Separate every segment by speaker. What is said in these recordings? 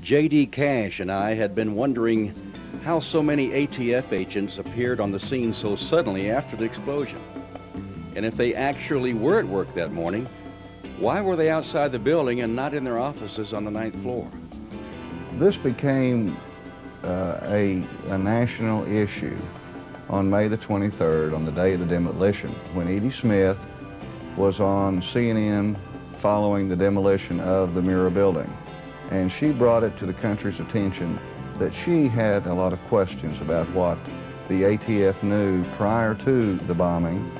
Speaker 1: J.D. Cash and I had been wondering how so many ATF agents appeared on the scene so suddenly after the explosion. And if they actually were at work that morning, why were they outside the building and not in their offices on the 9th floor?
Speaker 2: This became a national issue on May the 23rd, on the day of the demolition, when Edie Smith was on CNN following the demolition of the Murrah Building. And she brought it to the country's attention that she had a lot of questions about what the ATF knew prior to the bombing.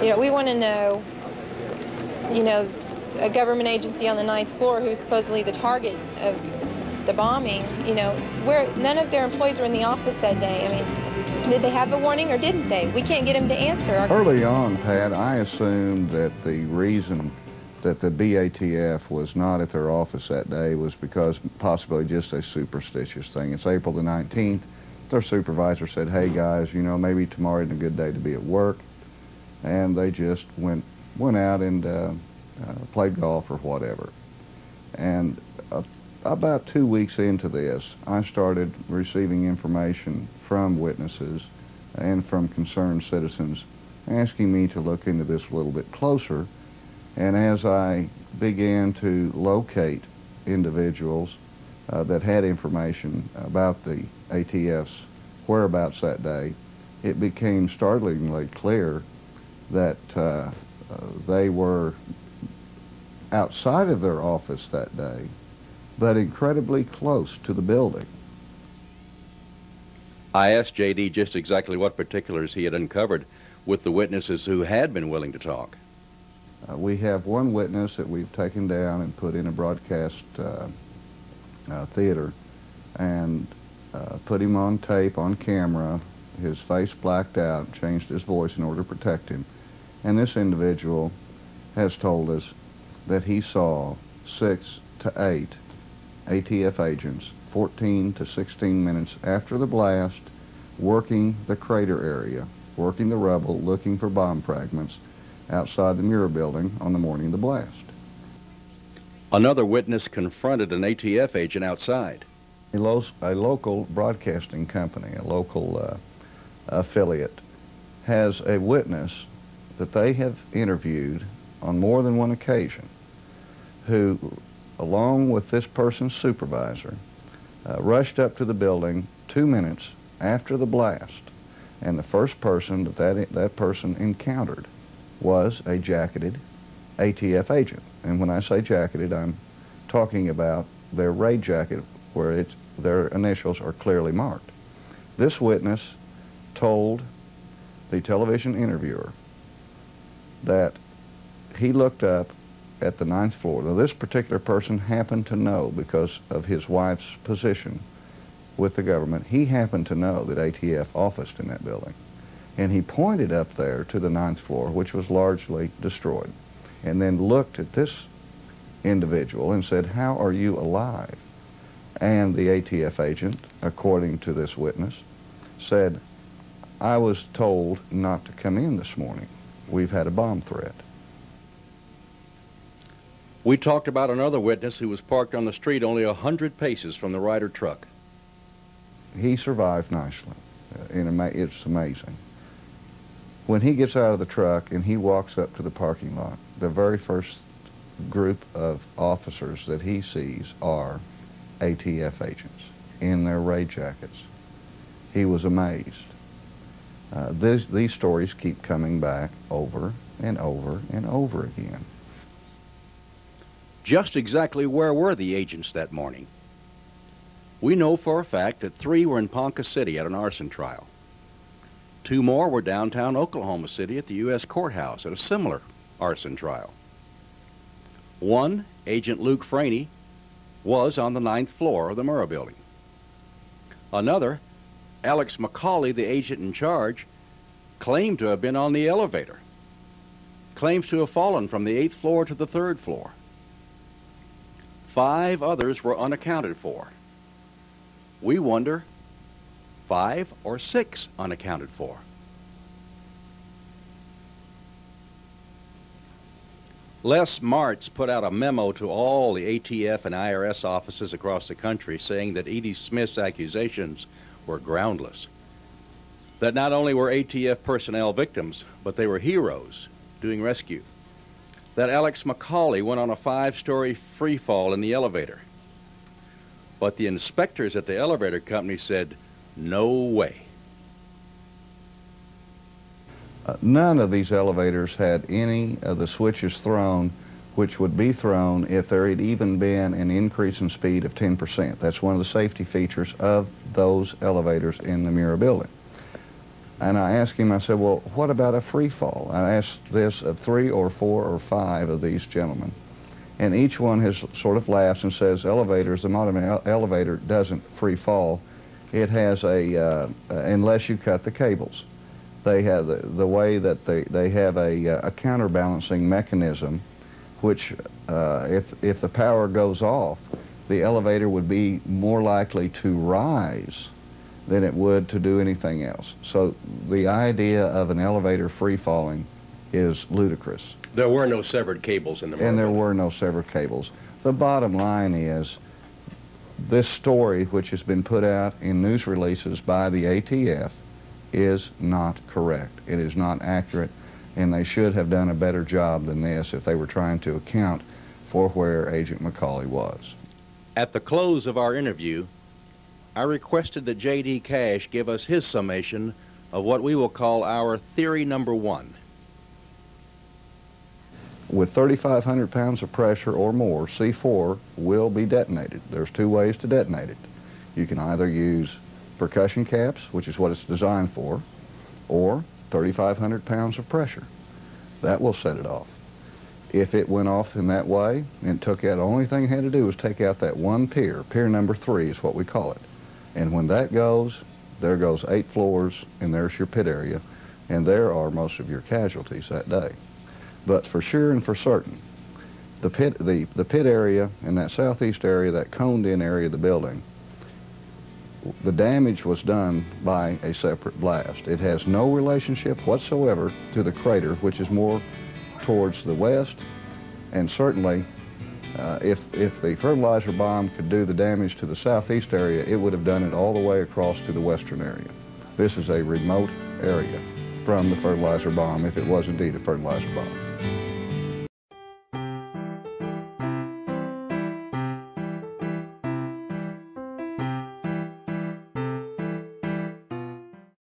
Speaker 3: You know, we want to know, a government agency on the 9th floor who's supposedly the target of the bombing, where none of their employees were in the office that day. I mean, did they have a warning or didn't they? We can't get them to answer.
Speaker 2: Early on, Pat, I assumed that the reason that the BATF was not at their office that day was because possibly just a superstitious thing. It's April the 19th. Their supervisor said, hey guys, maybe tomorrow isn't a good day to be at work. And they just went out and played golf or whatever. And about 2 weeks into this, I started receiving information from witnesses and from concerned citizens asking me to look into this a little bit closer. And as I began to locate individuals that had information about the ATF's whereabouts that day, it became startlingly clear that they were outside of their office that day, but incredibly close to the building.
Speaker 1: I asked J.D. just exactly what particulars he had uncovered with the witnesses who had been willing to talk.
Speaker 2: We have one witness that we've taken down and put in a broadcast theater and put him on tape, on camera, his face blacked out, changed his voice in order to protect him. And this individual has told us that he saw 6 to 8 ATF agents 14 to 16 minutes after the blast working the crater area, working the rubble, looking for bomb fragments outside the Murrah Building on the morning of the blast.
Speaker 1: Another witness confronted an ATF agent outside.
Speaker 2: A local broadcasting company, a local affiliate, has a witness that they have interviewed on more than one occasion who, along with this person's supervisor, rushed up to the building 2 minutes after the blast. And the first person that person encountered was a jacketed ATF agent. And when I say jacketed, I'm talking about their raid jacket where their initials are clearly marked. This witness told the television interviewer that he looked up at the 9th floor. Now, this particular person happened to know, because of his wife's position with the government, he happened to know that ATF officed in that building. And he pointed up there to the 9th floor, which was largely destroyed, and then looked at this individual and said, how are you alive? And the ATF agent, according to this witness, said, I was told not to come in this morning. We've had a bomb threat.
Speaker 1: We talked about another witness who was parked on the street only 100 paces from the Ryder truck.
Speaker 2: He survived nicely. It's amazing. When he gets out of the truck and he walks up to the parking lot, the very first group of officers that he sees are ATF agents in their raid jackets. He was amazed. These stories keep coming back over and over and over again.
Speaker 1: Just exactly where were the agents that morning? We know for a fact that 3 were in Ponca City at an arson trial. 2 more were downtown Oklahoma City at the U.S. courthouse at a similar arson trial. 1, Agent Luke Franey, was on the 9th floor of the Murrah Building. Another, Alex McCauley, the agent in charge, claimed to have been on the elevator. Claims to have fallen from the 8th floor to the 3rd floor. 5 others were unaccounted for. We wonder, 5 or 6 unaccounted for? Les Martz put out a memo to all the ATF and IRS offices across the country saying that Edie Smith's accusations were groundless. That not only were ATF personnel victims, but they were heroes doing rescue. That Alex McCauley went on a 5-story free fall in the elevator. But the inspectors at the elevator company said, no way.
Speaker 2: None of these elevators had any of the switches thrown which would be thrown if there had even been an increase in speed of 10%. That's one of the safety features of those elevators in the Murrah Building. And I asked him, I said, well, what about a free fall? I asked this of 3 or 4 or 5 of these gentlemen. And each one has sort of laughs and says, elevators, the modern elevator doesn't free fall. It has a, unless you cut the cables. They have the way that they have a counterbalancing mechanism, which if the power goes off, the elevator would be more likely to rise than it would to do anything else. So the idea of an elevator free falling is ludicrous.
Speaker 4: There were no severed cables in the Murrah
Speaker 2: And there
Speaker 4: Building.
Speaker 2: were no severed cables. The bottom line is this story, which has been put out in news releases by the ATF, is not correct. It is not accurate, and they should have done a better job than this if they were trying to account for where Agent McCauley was.
Speaker 1: At the close of our interview, I requested that J.D. Cash give us his summation of what we will call our theory number 1.
Speaker 2: With 3,500 pounds of pressure or more, C4 will be detonated. There's 2 ways to detonate it. You can either use percussion caps, which is what it's designed for, or 3,500 pounds of pressure. That will set it off. If it went off in that way and took out, the only thing it had to do was take out that one pier. Pier number 3 is what we call it. And when that goes, there goes 8 floors, and there's your pit area, and there are most of your casualties that day. But for sure and for certain, the pit area and that southeast area, that coned-in area of the building, the damage was done by a separate blast. It has no relationship whatsoever to the crater, which is more towards the west, and certainly if the fertilizer bomb could do the damage to the southeast area, it would have done it all the way across to the western area. This is a remote area from the fertilizer bomb, if it was indeed a fertilizer bomb.